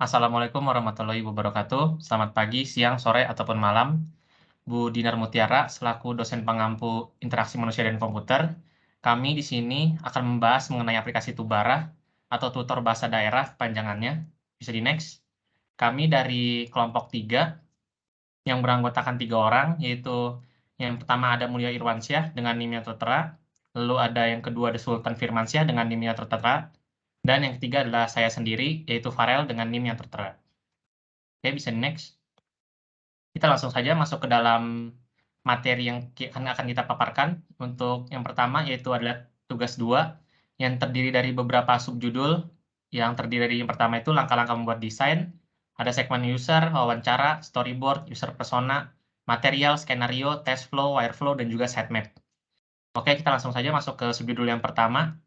Assalamualaikum warahmatullahi wabarakatuh. Selamat pagi, siang, sore, ataupun malam. Bu Dinar Mutiara, selaku dosen pengampu interaksi manusia dan komputer, kami di sini akan membahas mengenai aplikasi Tubara atau tutor bahasa daerah panjangannya. Bisa di next. Kami dari kelompok 3 yang beranggotakan 3 orang, yaitu yang pertama ada Mulia Irwansyah dengan NIM-nya tertera, lalu ada yang kedua ada Sultan Firmansyah dengan NIM-nya tertera, dan yang ketiga adalah saya sendiri, yaitu Farel dengan NIM yang tertera. Oke, bisa di next. Kita langsung saja masuk ke dalam materi yang akan kita paparkan. Untuk yang pertama yaitu adalah tugas 2 yang terdiri dari beberapa subjudul. Yang terdiri dari yang pertama itu langkah-langkah membuat desain, ada segmen user, wawancara, storyboard, user persona, material, skenario, test flow, wireflow, dan juga sitemap. Oke, kita langsung saja masuk ke subjudul yang pertama.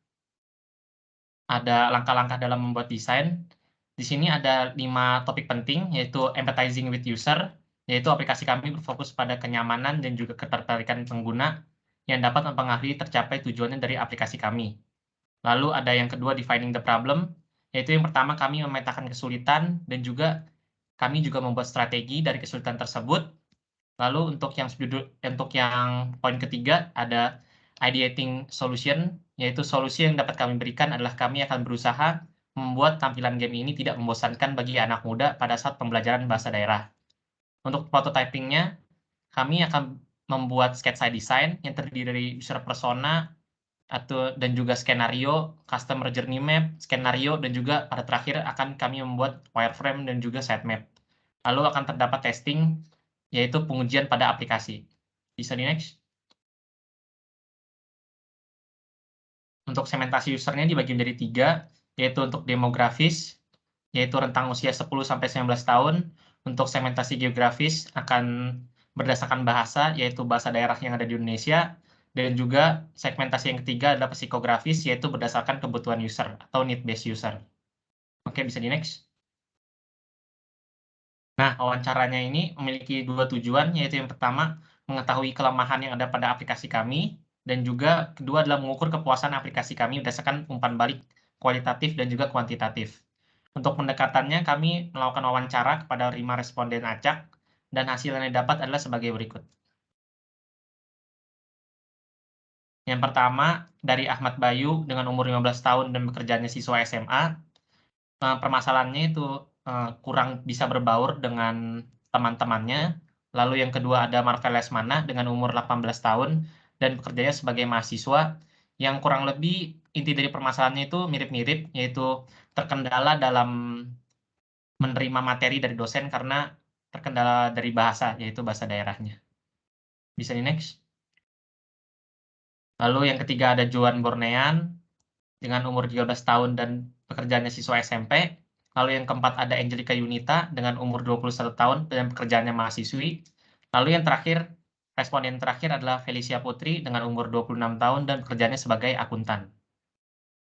Ada langkah-langkah dalam membuat desain. Di sini ada 5 topik penting, yaitu empathizing with user, yaitu aplikasi kami berfokus pada kenyamanan dan juga ketertarikan pengguna yang dapat mempengaruhi tercapai tujuannya dari aplikasi kami. Lalu ada yang kedua, defining the problem, yaitu yang pertama kami memetakan kesulitan dan juga kami juga membuat strategi dari kesulitan tersebut. Lalu untuk yang poin ketiga ada ideating solution, yaitu solusi yang dapat kami berikan adalah kami akan berusaha membuat tampilan game ini tidak membosankan bagi anak muda pada saat pembelajaran bahasa daerah. Untuk prototypingnya, kami akan membuat sketsa desain yang terdiri dari user persona dan juga skenario, customer journey map, skenario, dan juga pada terakhir akan kami membuat wireframe dan juga sitemap. Lalu akan terdapat testing, yaitu pengujian pada aplikasi. Bisa di next. Untuk segmentasi usernya dibagi menjadi 3, yaitu untuk demografis, yaitu rentang usia 10-19 tahun. Untuk segmentasi geografis akan berdasarkan bahasa, yaitu bahasa daerah yang ada di Indonesia. Dan juga segmentasi yang ketiga adalah psikografis, yaitu berdasarkan kebutuhan user atau need-based user. Oke, bisa di next. Nah, wawancaranya ini memiliki 2 tujuan, yaitu yang pertama, mengetahui kelemahan yang ada pada aplikasi kami, dan juga kedua adalah mengukur kepuasan aplikasi kami berdasarkan umpan balik kualitatif dan juga kuantitatif. Untuk pendekatannya, kami melakukan wawancara kepada 5 responden acak, dan hasil yang didapat adalah sebagai berikut. Yang pertama, dari Ahmad Bayu dengan umur 15 tahun dan bekerjanya siswa SMA, permasalahannya itu kurang bisa berbaur dengan teman-temannya. Lalu yang kedua ada Marvel Lesmana dengan umur 18 tahun dan bekerjanya sebagai mahasiswa, yang kurang lebih inti dari permasalahannya itu mirip-mirip, yaitu terkendala dalam menerima materi dari dosen karena terkendala dari bahasa, yaitu bahasa daerahnya. Bisa di next. Lalu yang ketiga ada Joan Bornean dengan umur 13 tahun dan pekerjaannya siswa SMP. Lalu yang keempat ada Angelica Yunita dengan umur 21 tahun dan pekerjaannya mahasiswi. Lalu yang terakhir, responden terakhir adalah Felicia Putri dengan umur 26 tahun dan pekerjaannya sebagai akuntan.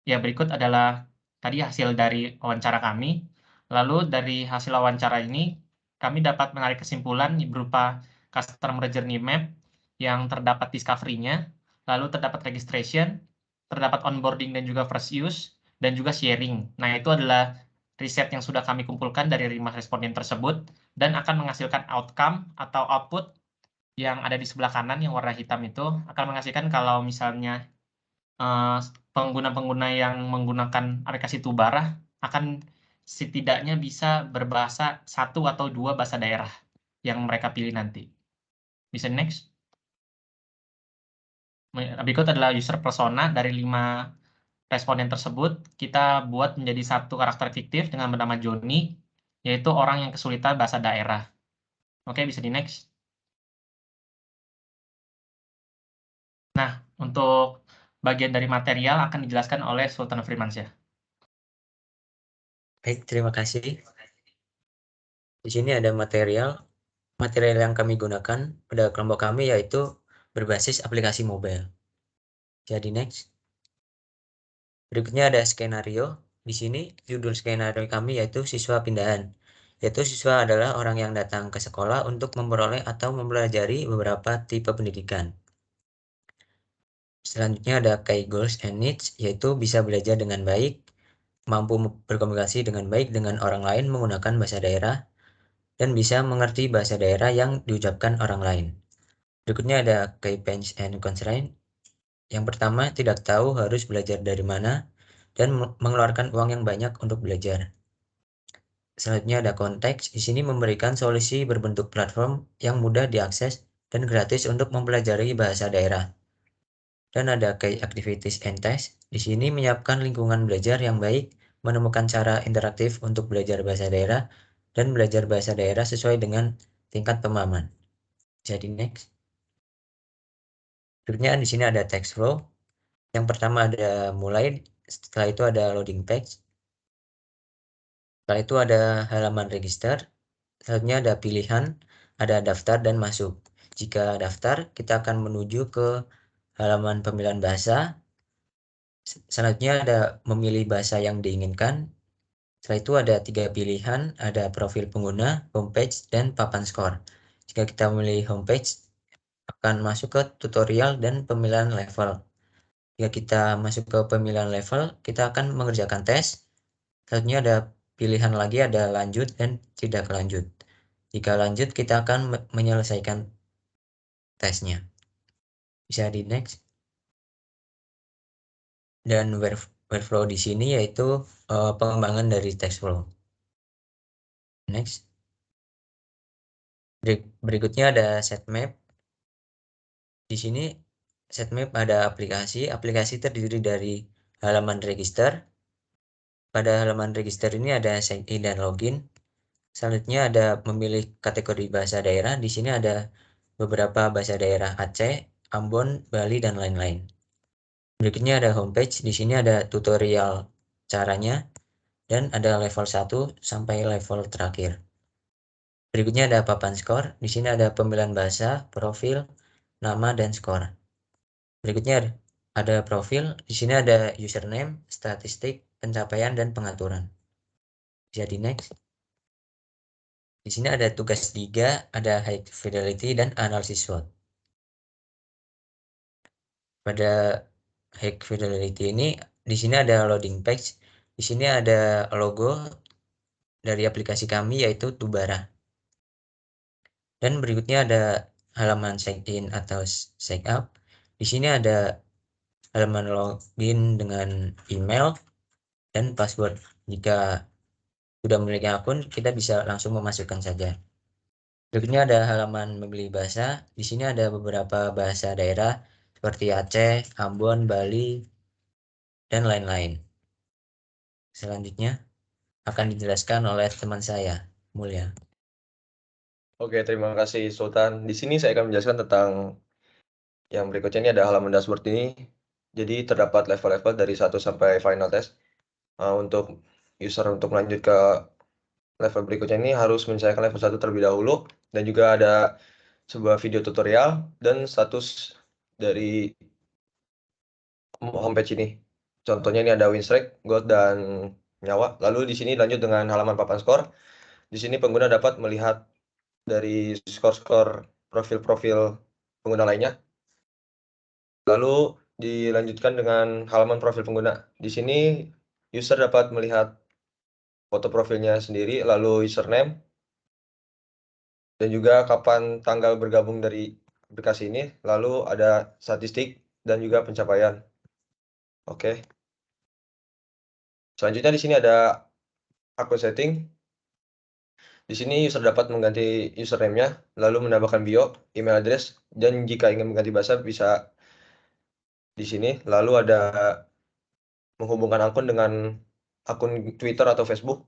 Ya, berikut adalah tadi hasil dari wawancara kami. Lalu dari hasil wawancara ini, kami dapat menarik kesimpulan berupa customer journey map yang terdapat discovery-nya, lalu terdapat registration, terdapat onboarding dan juga first use, dan juga sharing. Nah, itu adalah riset yang sudah kami kumpulkan dari 5 responden tersebut, dan akan menghasilkan outcome atau output yang ada di sebelah kanan yang warna hitam itu, akan menghasilkan kalau misalnya pengguna-pengguna yang menggunakan aplikasi Tubara akan setidaknya bisa berbahasa 1 atau 2 bahasa daerah yang mereka pilih nanti. Bisa next. Berikut adalah user persona dari 5 responden tersebut. Kita buat menjadi 1 karakter fiktif dengan bernama Joni, yaitu orang yang kesulitan bahasa daerah. Oke, bisa di next. Nah, untuk bagian dari material akan dijelaskan oleh Sultan Firmansyah. Baik, terima kasih. Di sini ada material yang kami gunakan pada kelompok kami yaitu berbasis aplikasi mobile. Jadi next. Berikutnya ada skenario. Di sini judul skenario kami yaitu siswa pindahan. Yaitu siswa adalah orang yang datang ke sekolah untuk memperoleh atau mempelajari beberapa tipe pendidikan. Selanjutnya ada key goals and needs, yaitu bisa belajar dengan baik, mampu berkomunikasi dengan baik dengan orang lain menggunakan bahasa daerah, dan bisa mengerti bahasa daerah yang diucapkan orang lain. Berikutnya ada key pains and constraint. Yang pertama, tidak tahu harus belajar dari mana dan mengeluarkan uang yang banyak untuk belajar. Selanjutnya ada konteks. Di sini memberikan solusi berbentuk platform yang mudah diakses dan gratis untuk mempelajari bahasa daerah. Dan ada key activities and test. Di sini menyiapkan lingkungan belajar yang baik, menemukan cara interaktif untuk belajar bahasa daerah, dan belajar bahasa daerah sesuai dengan tingkat pemahaman. Jadi next. Berikutnya di sini ada text flow. Yang pertama ada mulai, setelah itu ada loading page. Setelah itu ada halaman register. Selanjutnya ada pilihan, ada daftar dan masuk. Jika daftar, kita akan menuju ke halaman pemilihan bahasa. Selanjutnya ada memilih bahasa yang diinginkan. Setelah itu ada 3 pilihan, ada profil pengguna, homepage, dan papan skor. Jika kita memilih homepage, akan masuk ke tutorial dan pemilihan level. Jika kita masuk ke pemilihan level, kita akan mengerjakan tes. Selanjutnya ada pilihan lagi, ada lanjut dan tidak lanjut. Jika lanjut, kita akan menyelesaikan tesnya. Bisa di next. Dan workflow di sini yaitu pengembangan dari text flow. Next. Berikutnya ada sitemap. Di sini sitemap ada aplikasi. Aplikasi terdiri dari halaman register. Pada halaman register ini ada sign in dan login. Selanjutnya ada memilih kategori bahasa daerah. Di sini ada beberapa bahasa daerah Aceh, Ambon, Bali, dan lain-lain. Berikutnya ada homepage. Di sini ada tutorial caranya dan ada level 1 sampai level terakhir. Berikutnya ada papan skor. Di sini ada pemilihan bahasa, profil, nama, dan skor. Berikutnya ada profil. Di sini ada username, statistik, pencapaian, dan pengaturan. Bisa di next. Di sini ada tugas 3, ada high fidelity dan analisis SWOT. Pada high fidelity ini, di sini ada loading page. Di sini ada logo dari aplikasi kami yaitu Tubara. Dan berikutnya ada halaman check in atau check out. Di sini ada halaman login dengan email dan password. Jika sudah memiliki akun, kita bisa langsung memasukkan saja. Berikutnya ada halaman memilih bahasa. Di sini ada beberapa bahasa daerah seperti Aceh, Ambon, Bali, dan lain-lain. Selanjutnya akan dijelaskan oleh teman saya, Mulya. Oke, terima kasih Sultan. Di sini saya akan menjelaskan tentang yang berikutnya. Ini ada halaman dashboard ini. Jadi terdapat level-level dari 1 sampai final test. Untuk user untuk lanjut ke level berikutnya ini harus menyelesaikan level 1 terlebih dahulu. Dan juga ada sebuah video tutorial dan status dari homepage ini. Contohnya ini ada win streak, gold, dan nyawa. Lalu di sini lanjut dengan halaman papan skor. Di sini pengguna dapat melihat dari skor-skor profil-profil pengguna lainnya. Lalu dilanjutkan dengan halaman profil pengguna. Di sini user dapat melihat foto profilnya sendiri, lalu username, dan juga kapan tanggal bergabung dari aplikasi ini, lalu ada statistik dan juga pencapaian. Oke. Selanjutnya di sini ada akun setting. Di sini user dapat mengganti username-nya, lalu menambahkan bio, email address, dan jika ingin mengganti bahasa bisa di sini. Lalu ada menghubungkan akun dengan akun Twitter atau Facebook.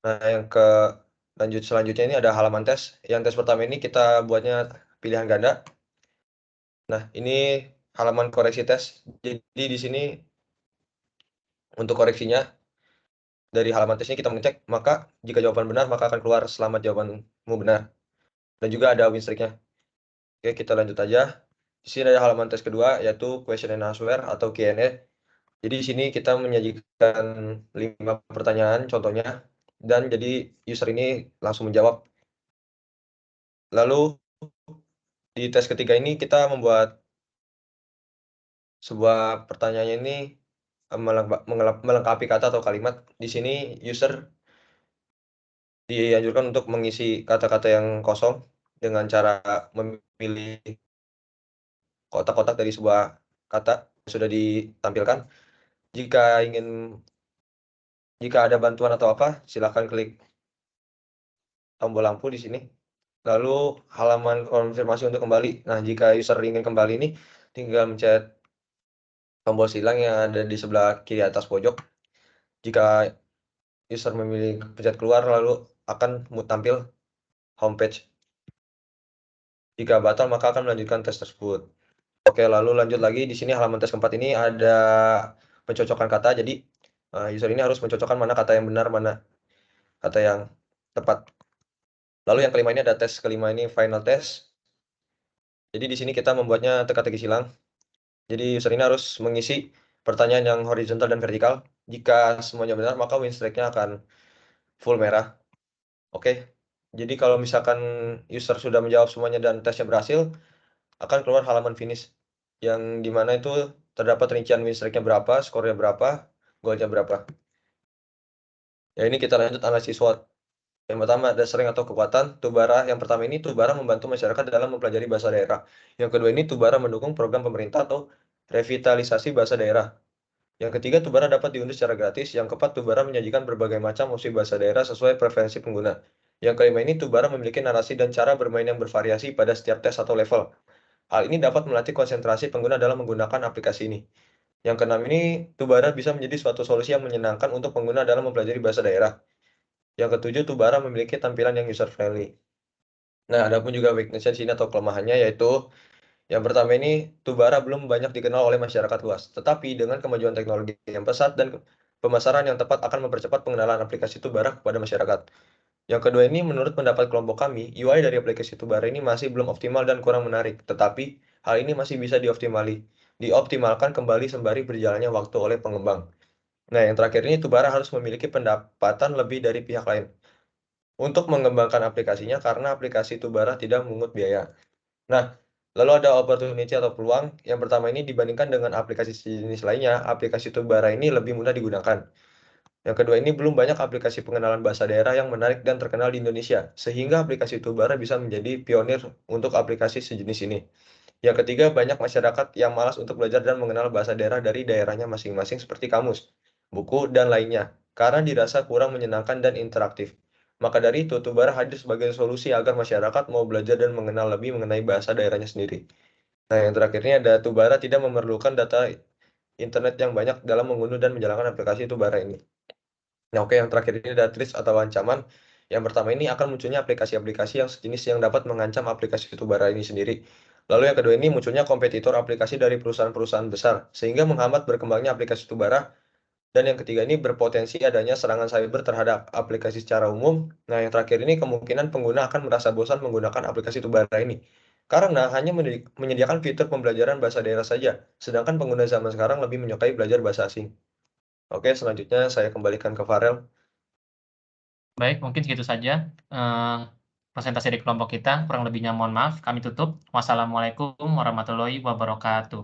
Nah, yang selanjutnya ini ada halaman tes. Yang tes pertama ini kita buatnya pilihan ganda. Nah, ini halaman koreksi tes. Jadi di sini untuk koreksinya dari halaman tesnya kita mengecek, maka jika jawaban benar maka akan keluar selamat jawabanmu benar. Dan juga ada win streak-nya. Oke, kita lanjut aja. Di sini ada halaman tes kedua yaitu question and answer atau Q&A. Jadi di sini kita menyajikan 5 pertanyaan contohnya dan jadi user ini langsung menjawab. Lalu di tes ketiga ini kita membuat sebuah pertanyaan ini melengkapi kata atau kalimat. Di sini user dianjurkan untuk mengisi kata-kata yang kosong dengan cara memilih kotak-kotak dari sebuah kata yang sudah ditampilkan. Jika ada bantuan atau apa, silakan klik tombol lampu di sini. Lalu halaman konfirmasi untuk kembali. Nah, jika user ingin kembali ini, tinggal mencet tombol silang yang ada di sebelah kiri atas pojok. Jika user memilih pencet keluar, lalu akan tampil homepage. Jika batal, maka akan melanjutkan tes tersebut. Oke, lalu lanjut lagi. Di sini halaman tes keempat ini ada pencocokan kata. Jadi, user ini harus mencocokkan mana kata yang benar, mana kata yang tepat. Lalu yang kelima ini ada tes kelima ini final test. Jadi di sini kita membuatnya teka-teki silang. Jadi user ini harus mengisi pertanyaan yang horizontal dan vertikal. Jika semuanya benar, maka win streak-nya akan full merah. Oke. Jadi kalau misalkan user sudah menjawab semuanya dan tesnya berhasil, akan keluar halaman finish. Yang dimana itu terdapat rincian win streak-nya berapa, skornya berapa, golnya berapa. Ya ini kita lanjut analisis SWOT. Yang pertama ada strength atau kekuatan. Tubara yang pertama ini Tubara membantu masyarakat dalam mempelajari bahasa daerah. Yang kedua ini Tubara mendukung program pemerintah atau revitalisasi bahasa daerah. Yang ketiga Tubara dapat diunduh secara gratis. Yang keempat Tubara menyajikan berbagai macam opsi bahasa daerah sesuai preferensi pengguna. Yang kelima ini Tubara memiliki narasi dan cara bermain yang bervariasi pada setiap tes atau level. Hal ini dapat melatih konsentrasi pengguna dalam menggunakan aplikasi ini. Yang keenam ini Tubara bisa menjadi suatu solusi yang menyenangkan untuk pengguna dalam mempelajari bahasa daerah. Yang ketujuh, Tubara memiliki tampilan yang user-friendly. Nah, ada pun juga weakness-nya di sini atau kelemahannya, yaitu yang pertama ini, Tubara belum banyak dikenal oleh masyarakat luas. Tetapi dengan kemajuan teknologi yang pesat dan pemasaran yang tepat akan mempercepat pengenalan aplikasi Tubara kepada masyarakat. Yang kedua ini, menurut pendapat kelompok kami, UI dari aplikasi Tubara ini masih belum optimal dan kurang menarik. Tetapi, hal ini masih bisa dioptimalkan kembali sembari berjalannya waktu oleh pengembang. Nah, yang terakhir ini, Tubara harus memiliki pendapatan lebih dari pihak lain untuk mengembangkan aplikasinya karena aplikasi Tubara tidak memungut biaya. Nah, lalu ada opportunity atau peluang. Yang pertama ini dibandingkan dengan aplikasi sejenis lainnya, aplikasi Tubara ini lebih mudah digunakan. Yang kedua ini belum banyak aplikasi pengenalan bahasa daerah yang menarik dan terkenal di Indonesia, sehingga aplikasi Tubara bisa menjadi pionir untuk aplikasi sejenis ini. Yang ketiga, banyak masyarakat yang malas untuk belajar dan mengenal bahasa daerah dari daerahnya masing-masing seperti kamus, buku, dan lainnya, karena dirasa kurang menyenangkan dan interaktif. Maka dari itu, Tubara hadir sebagai solusi agar masyarakat mau belajar dan mengenal lebih mengenai bahasa daerahnya sendiri. Nah, yang terakhirnya ada Tubara tidak memerlukan data internet yang banyak dalam mengunduh dan menjalankan aplikasi Tubara ini. Nah, oke, yang terakhir ini ada threats atau ancaman. Yang pertama ini akan munculnya aplikasi-aplikasi yang sejenis yang dapat mengancam aplikasi Tubara ini sendiri. Lalu yang kedua ini munculnya kompetitor aplikasi dari perusahaan-perusahaan besar, sehingga menghambat berkembangnya aplikasi Tubara. Dan yang ketiga ini berpotensi adanya serangan cyber terhadap aplikasi secara umum. Nah, yang terakhir ini kemungkinan pengguna akan merasa bosan menggunakan aplikasi Tubara ini. Karena hanya menyediakan fitur pembelajaran bahasa daerah saja, sedangkan pengguna zaman sekarang lebih menyukai belajar bahasa asing. Oke, selanjutnya saya kembalikan ke Farel. Baik, mungkin segitu saja presentasi dari kelompok kita. Kurang lebihnya mohon maaf, kami tutup. Wassalamualaikum warahmatullahi wabarakatuh.